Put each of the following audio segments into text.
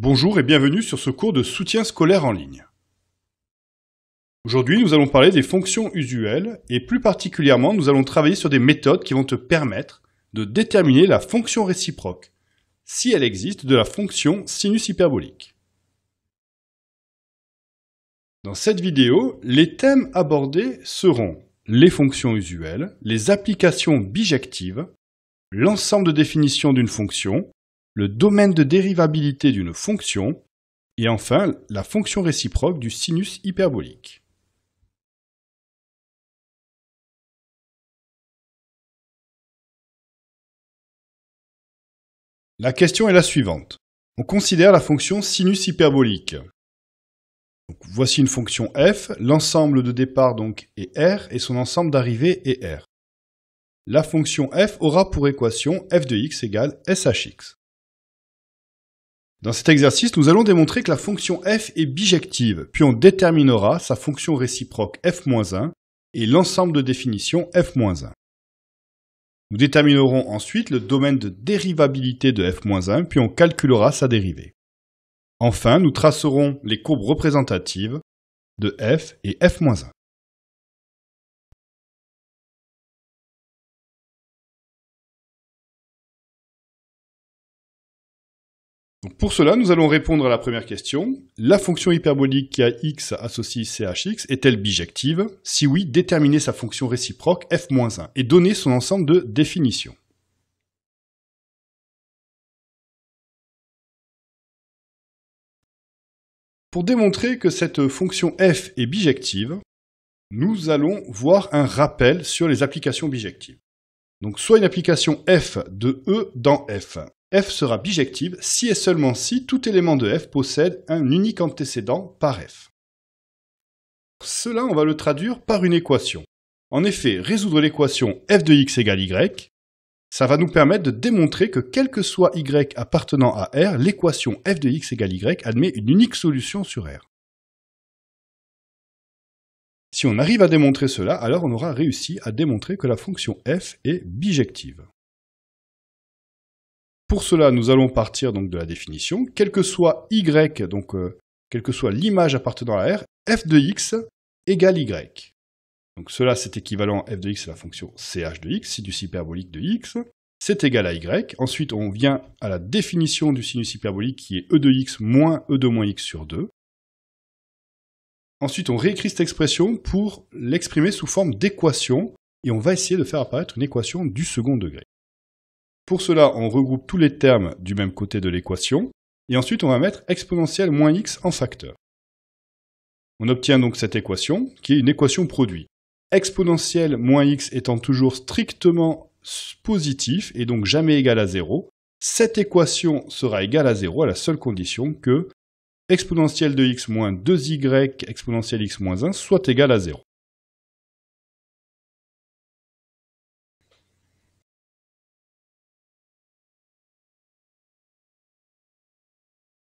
Bonjour et bienvenue sur ce cours de soutien scolaire en ligne. Aujourd'hui, nous allons parler des fonctions usuelles et plus particulièrement, nous allons travailler sur des méthodes qui vont te permettre de déterminer la fonction réciproque, si elle existe, de la fonction sinus hyperbolique. Dans cette vidéo, les thèmes abordés seront les fonctions usuelles, les applications bijectives, l'ensemble de définitions d'une fonction, le domaine de dérivabilité d'une fonction, et enfin la fonction réciproque du sinus hyperbolique. La question est la suivante. On considère la fonction sinus hyperbolique. Donc, voici une fonction f, l'ensemble de départ donc est r et son ensemble d'arrivée est r. La fonction f aura pour équation f de x égale shx. Dans cet exercice, nous allons démontrer que la fonction f est bijective, puis on déterminera sa fonction réciproque f-1 et l'ensemble de définition f-1. Nous déterminerons ensuite le domaine de dérivabilité de f-1, puis on calculera sa dérivée. Enfin, nous tracerons les courbes représentatives de f et f-1. Donc pour cela, nous allons répondre à la première question. La fonction hyperbolique qui a x associe chx est-elle bijective? Si oui, déterminez sa fonction réciproque f-1 et donnez son ensemble de définitions. Pour démontrer que cette fonction f est bijective, nous allons voir un rappel sur les applications bijectives. Donc soit une application f de e dans f. F sera bijective si et seulement si tout élément de f possède un unique antécédent par f. Cela, on va le traduire par une équation. En effet, résoudre l'équation f de x égale y, ça va nous permettre de démontrer que quel que soit y appartenant à R, l'équation f de x égale y admet une unique solution sur R. Si on arrive à démontrer cela, alors on aura réussi à démontrer que la fonction f est bijective. Pour cela, nous allons partir donc de la définition. Quel que soit y, donc quelle que soit l'image appartenant à R, f de x égale y. Donc cela, c'est équivalent, f de x, c'est la fonction ch de x, sinus hyperbolique de x, c'est égal à y. Ensuite, on vient à la définition du sinus hyperbolique qui est e de x moins e de moins x sur 2. Ensuite, on réécrit cette expression pour l'exprimer sous forme d'équation, et on va essayer de faire apparaître une équation du second degré. Pour cela, on regroupe tous les termes du même côté de l'équation, et ensuite on va mettre exponentielle moins x en facteur. On obtient donc cette équation, qui est une équation produit. Exponentielle moins x étant toujours strictement positif, et donc jamais égal à 0, cette équation sera égale à 0 à la seule condition que exponentielle de x moins 2y exponentielle x moins 1 soit égal à 0.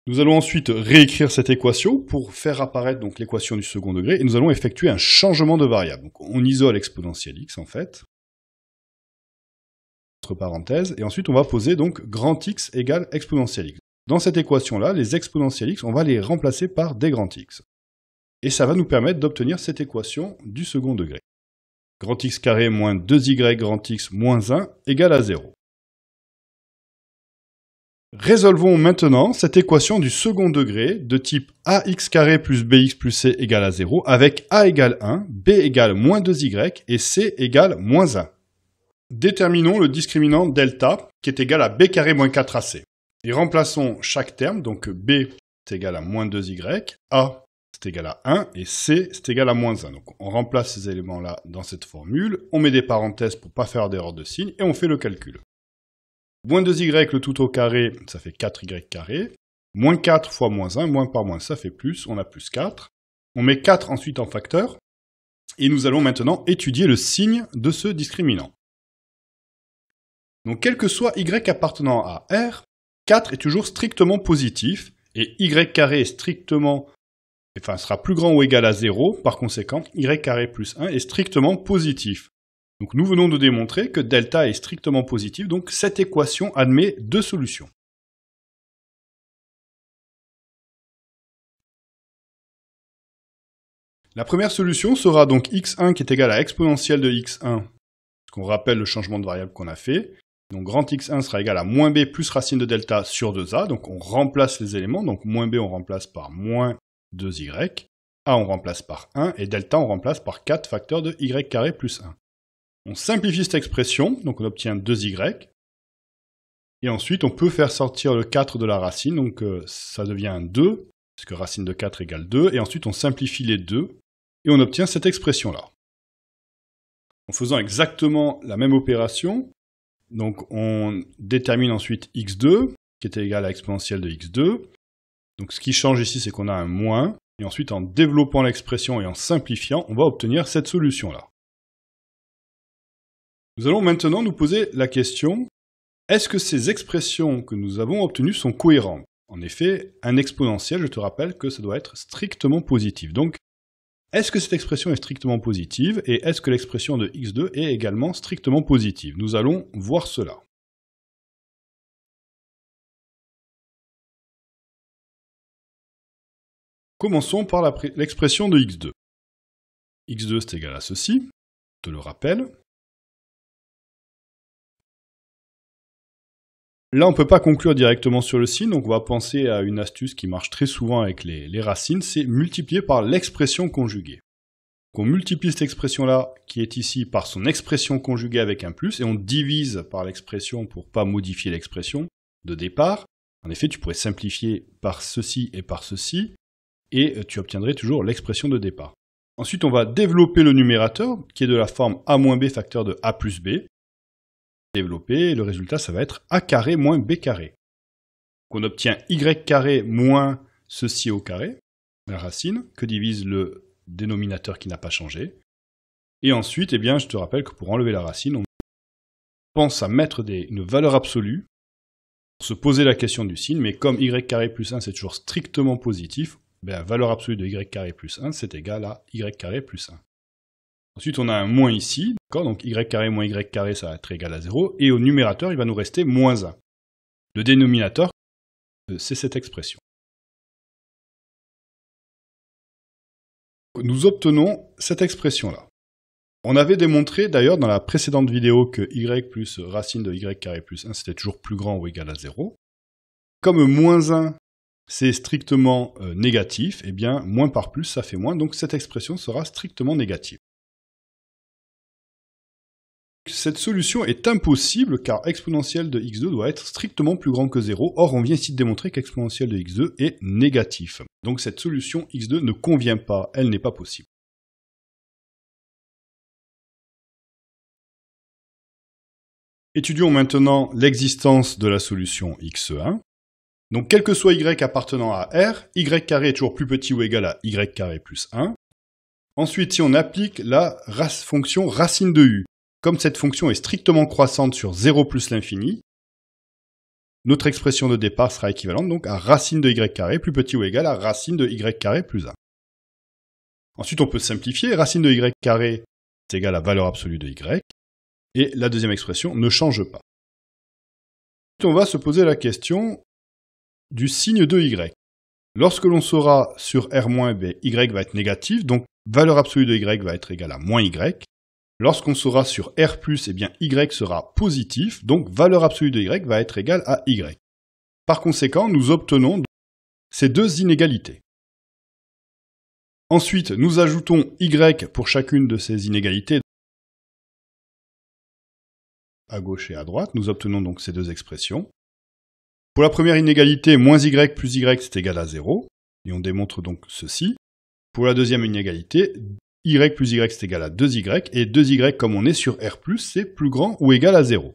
Nous allons ensuite réécrire cette équation pour faire apparaître donc l'équation du second degré et nous allons effectuer un changement de variable. Donc on isole exponentielle x en fait, entre parenthèses, et ensuite on va poser donc grand X égale exponentielle x. Dans cette équation-là, les exponentielles x, on va les remplacer par des grands X. Et ça va nous permettre d'obtenir cette équation du second degré. Grand X carré moins 2y grand X moins 1 égale à 0. Résolvons maintenant cette équation du second degré de type ax carré plus bx plus c égale à 0 avec a égale 1, b égale moins 2y et c égale moins 1. Déterminons le discriminant delta qui est égal à b carré moins 4ac. Et remplaçons chaque terme, donc b est égal à moins 2y, a c'est égal à 1 et c c'est égal à moins 1. Donc on remplace ces éléments-là dans cette formule, on met des parenthèses pour ne pas faire d'erreur de signe et on fait le calcul. Moins 2y le tout au carré, ça fait 4y carré. Moins 4 fois moins 1, moins par moins, ça fait plus, on a plus 4. On met 4 ensuite en facteur. Et nous allons maintenant étudier le signe de ce discriminant. Donc quel que soit y appartenant à R, 4 est toujours strictement positif. Et y carré est strictement, sera plus grand ou égal à 0. Par conséquent, y carré plus 1 est strictement positif. Donc nous venons de démontrer que delta est strictement positif, donc cette équation admet deux solutions. La première solution sera donc x1 qui est égal à exponentielle de x1, parce qu'on rappelle le changement de variable qu'on a fait. Donc grand x1 sera égal à moins b plus racine de delta sur 2a, donc on remplace les éléments, donc moins b on remplace par moins 2y, a on remplace par 1, et delta on remplace par 4 facteurs de y carré plus 1. On simplifie cette expression, donc on obtient 2y, et ensuite on peut faire sortir le 4 de la racine, donc ça devient 2, puisque racine de 4 égale 2, et ensuite on simplifie les 2, et on obtient cette expression-là. En faisant exactement la même opération, donc on détermine ensuite x2, qui est égal à exponentielle de x2. Donc ce qui change ici, c'est qu'on a un moins, et ensuite en développant l'expression et en simplifiant, on va obtenir cette solution-là. Nous allons maintenant nous poser la question, est-ce que ces expressions que nous avons obtenues sont cohérentes? En effet, un exponentiel, je te rappelle que ça doit être strictement positif. Donc, est-ce que cette expression est strictement positive et est-ce que l'expression de x2 est également strictement positive? Nous allons voir cela. Commençons par l'expression de x2. x2 c'est égal à ceci, je te le rappelle. Là, on ne peut pas conclure directement sur le signe, donc on va penser à une astuce qui marche très souvent avec les racines, c'est multiplier par l'expression conjuguée. Donc on multiplie cette expression-là, qui est ici, par son expression conjuguée avec un plus, et on divise par l'expression pour ne pas modifier l'expression de départ. En effet, tu pourrais simplifier par ceci et par ceci, et tu obtiendrais toujours l'expression de départ. Ensuite, on va développer le numérateur, qui est de la forme a moins b facteur de a plus b. Développer, et le résultat, ça va être a carré moins b carré. Donc on obtient y carré moins ceci au carré, la racine, que divise le dénominateur qui n'a pas changé. Et ensuite, eh bien, je te rappelle que pour enlever la racine, on pense à mettre une valeur absolue pour se poser la question du signe, mais comme y carré plus 1, c'est toujours strictement positif, la valeur absolue de y carré plus 1, c'est égal à y carré plus 1. Ensuite, on a un moins ici, donc y carré moins y carré, ça va être égal à 0, et au numérateur, il va nous rester moins 1. Le dénominateur, c'est cette expression. Nous obtenons cette expression-là. On avait démontré d'ailleurs dans la précédente vidéo que y plus racine de y carré plus 1, c'était toujours plus grand ou égal à 0. Comme moins 1, c'est strictement négatif, eh bien, moins par plus, ça fait moins, donc cette expression sera strictement négative. Cette solution est impossible car exponentielle de x2 doit être strictement plus grand que 0. Or, on vient ici de démontrer qu'exponentielle de x2 est négatif. Donc cette solution x2 ne convient pas, elle n'est pas possible. Étudions maintenant l'existence de la solution x1. Donc quel que soit y appartenant à R, y carré est toujours plus petit ou égal à y carré plus 1. Ensuite, si on applique la fonction racine de u, comme cette fonction est strictement croissante sur 0 plus l'infini, notre expression de départ sera équivalente donc à racine de y carré plus petit ou égal à racine de y carré plus 1. Ensuite, on peut simplifier. Racine de y carré est égal à valeur absolue de y. Et la deuxième expression ne change pas. Ensuite, on va se poser la question du signe de y. Lorsque l'on sera sur R-, y va être négatif, donc valeur absolue de y va être égale à moins y. Lorsqu'on sera sur R+, eh bien y sera positif, donc valeur absolue de y va être égale à y. Par conséquent, nous obtenons ces deux inégalités. Ensuite, nous ajoutons y pour chacune de ces inégalités. À gauche et à droite, nous obtenons donc ces deux expressions. Pour la première inégalité, moins y plus y c'est égal à 0, et on démontre donc ceci. Pour la deuxième inégalité, y plus y c'est égal à 2y, et 2y, comme on est sur R+, c'est plus grand ou égal à 0.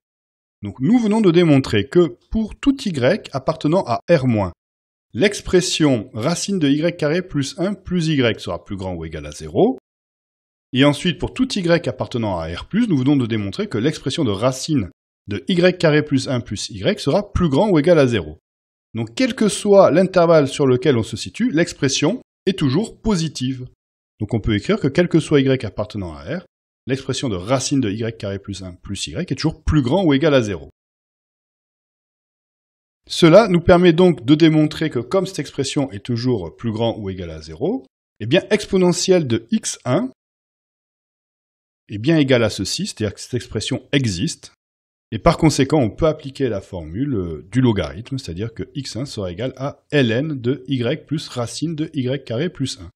Donc nous venons de démontrer que pour tout y appartenant à R-, l'expression racine de y carré plus 1 plus y sera plus grand ou égal à 0. Et ensuite, pour tout y appartenant à R+, nous venons de démontrer que l'expression de racine de y carré plus 1 plus y sera plus grand ou égal à 0. Donc quel que soit l'intervalle sur lequel on se situe, l'expression est toujours positive. Donc on peut écrire que quel que soit y appartenant à R, l'expression de racine de y carré plus 1 plus y est toujours plus grand ou égal à 0. Cela nous permet donc de démontrer que comme cette expression est toujours plus grand ou égal à 0, Eh bien, exponentielle de x1 est bien égale à ceci, c'est-à-dire que cette expression existe. Et par conséquent, on peut appliquer la formule du logarithme, c'est-à-dire que x1 sera égal à ln de y plus racine de y carré plus 1.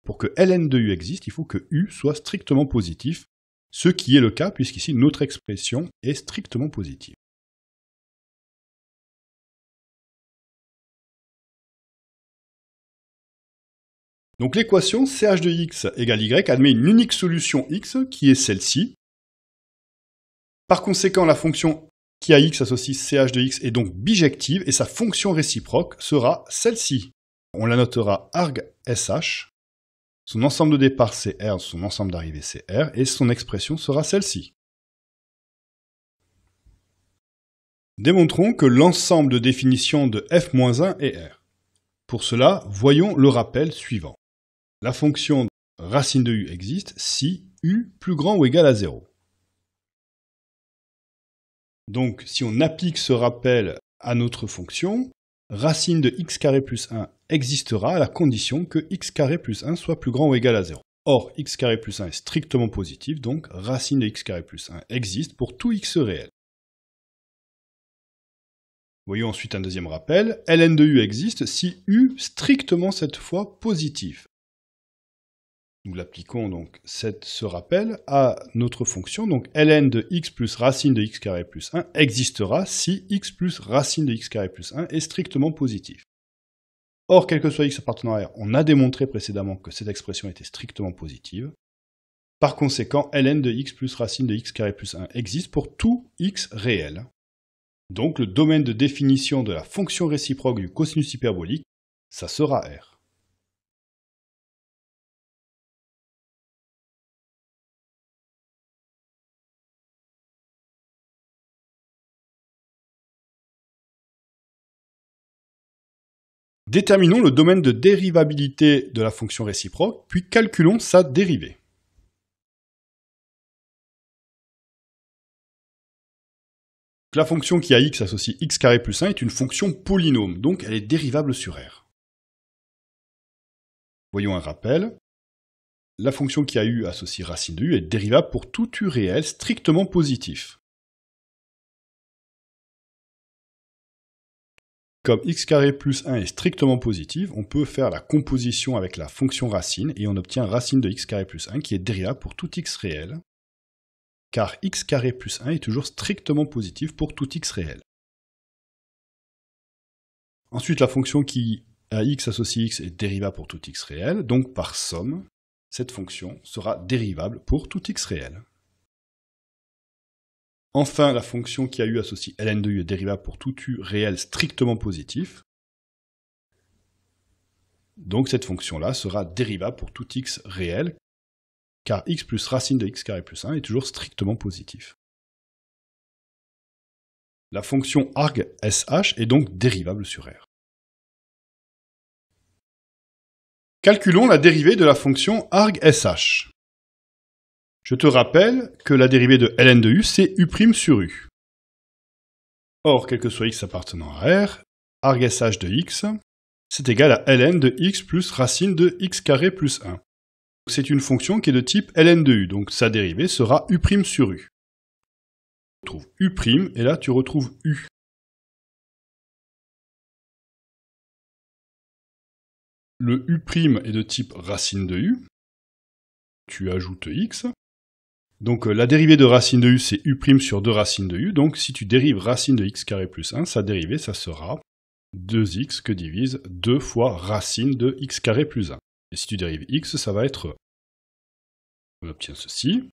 Pour que ln de u existe, il faut que u soit strictement positif, ce qui est le cas puisqu'ici notre expression est strictement positive. Donc l'équation ch de x égale y admet une unique solution x qui est celle-ci. Par conséquent, la fonction qui a x associe ch de x est donc bijective et sa fonction réciproque sera celle-ci. On la notera arg sh, son ensemble de départ c'est r, son ensemble d'arrivée c'est r, et son expression sera celle-ci. Démontrons que l'ensemble de définitions de f-1 est r. Pour cela, voyons le rappel suivant. La fonction racine de u existe si u plus grand ou égal à 0. Donc, si on applique ce rappel à notre fonction, racine de x carré plus 1 existera à la condition que x carré plus 1 soit plus grand ou égal à 0. Or, x carré plus 1 est strictement positif, donc racine de x carré plus 1 existe pour tout x réel. Voyons ensuite un deuxième rappel. ln de u existe si u strictement cette fois positif. Nous l'appliquons donc ce rappel à notre fonction, donc ln de x plus racine de x carré plus 1 existera si x plus racine de x carré plus 1 est strictement positif. Or, quel que soit x appartenant à R, on a démontré précédemment que cette expression était strictement positive. Par conséquent, ln de x plus racine de x carré plus 1 existe pour tout x réel. Donc le domaine de définition de la fonction réciproque du cosinus hyperbolique, ça sera R. Déterminons le domaine de dérivabilité de la fonction réciproque, puis calculons sa dérivée. La fonction qui a x associe x carré plus 1 est une fonction polynôme, donc elle est dérivable sur R. Voyons un rappel. La fonction qui a u associe racine de u est dérivable pour tout u réel strictement positif. Comme x carré plus 1 est strictement positif, on peut faire la composition avec la fonction racine et on obtient racine de x carré plus 1 qui est dérivable pour tout x réel, car x carré plus 1 est toujours strictement positif pour tout x réel. Ensuite, la fonction qui a x associe x est dérivable pour tout x réel, donc par somme, cette fonction sera dérivable pour tout x réel. Enfin, la fonction qui a u associe ln de u est dérivable pour tout u réel strictement positif. Donc cette fonction-là sera dérivable pour tout x réel, car x plus racine de x carré plus 1 est toujours strictement positif. La fonction arg sh est donc dérivable sur R. Calculons la dérivée de la fonction arg sh. Je te rappelle que la dérivée de ln de u, c'est u' sur u. Or, quel que soit x appartenant à R, arg sh de x, c'est égal à ln de x plus racine de x carré plus 1. C'est une fonction qui est de type ln de u, donc sa dérivée sera u' sur u. Tu retrouves u', et là tu retrouves u. Le u' est de type racine de u. Tu ajoutes x. Donc la dérivée de racine de u, c'est u' sur 2 racines de u. Donc si tu dérives racine de x carré plus 1, sa dérivée, ça sera 2x que divise 2 fois racine de x carré plus 1. Et si tu dérives x, ça va être... On obtient ceci,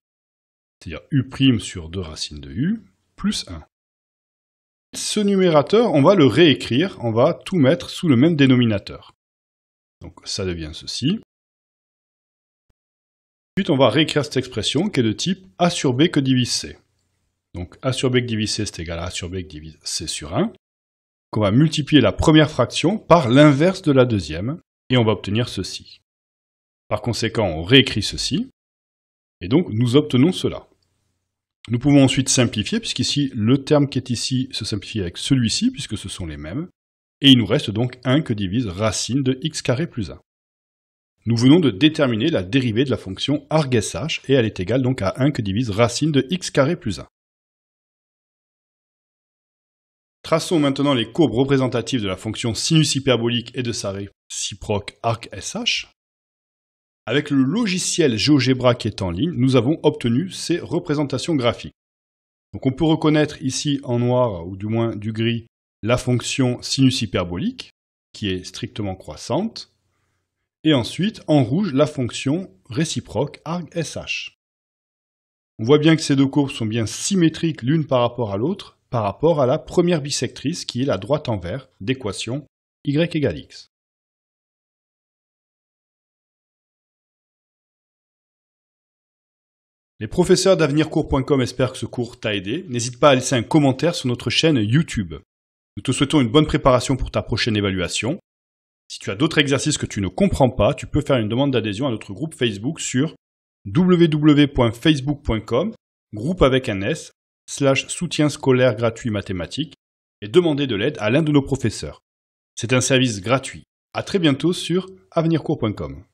c'est-à-dire u' sur 2 racines de u, plus 1. Ce numérateur, on va le réécrire, on va tout mettre sous le même dénominateur. Donc ça devient ceci. Ensuite, on va réécrire cette expression qui est de type a sur b que divise c. Donc a sur b que divise c, c'est égal à a sur b que divise c sur 1. Donc on va multiplier la première fraction par l'inverse de la deuxième, et on va obtenir ceci. Par conséquent, on réécrit ceci, et donc nous obtenons cela. Nous pouvons ensuite simplifier, puisqu'ici, le terme qui est ici se simplifie avec celui-ci, puisque ce sont les mêmes. Et il nous reste donc 1 que divise racine de x carré plus 1. Nous venons de déterminer la dérivée de la fonction argsh et elle est égale donc à 1 que divise racine de x carré plus 1. Traçons maintenant les courbes représentatives de la fonction sinus hyperbolique et de sa réciproque argsh. Avec le logiciel GeoGebra qui est en ligne, nous avons obtenu ces représentations graphiques. Donc on peut reconnaître ici en noir, ou du moins du gris, la fonction sinus hyperbolique, qui est strictement croissante, et ensuite en rouge la fonction réciproque argsh. On voit bien que ces deux courbes sont bien symétriques l'une par rapport à l'autre, par rapport à la première bisectrice qui est la droite en vert d'équation y égale x. Les professeurs d'avenircours.com espèrent que ce cours t'a aidé. N'hésite pas à laisser un commentaire sur notre chaîne YouTube. Nous te souhaitons une bonne préparation pour ta prochaine évaluation. Si tu as d'autres exercices que tu ne comprends pas, tu peux faire une demande d'adhésion à notre groupe Facebook sur www.facebook.com, groupe avec un S, /soutien scolaire gratuit mathématiques et demander de l'aide à l'un de nos professeurs. C'est un service gratuit. À très bientôt sur avenircours.com.